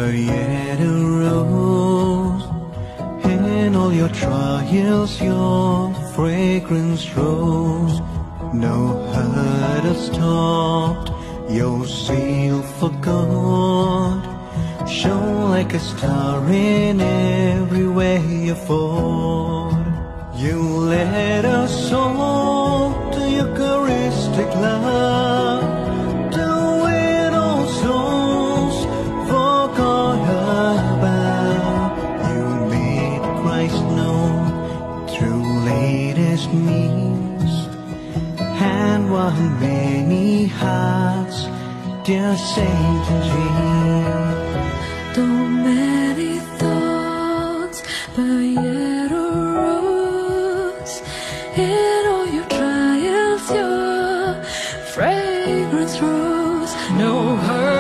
but yet arose. In all your trials, your fragrance rose. No hurt has stopped your zeal for God. Shone like a star in every way you fought. You led us all to Eucharistic love, to win all souls for God above. You made Christ known through latest means, and won many hearts, dear saint and dream. Though many thoughts, but yet arose. In all your trials, your fragrance rose. No hurt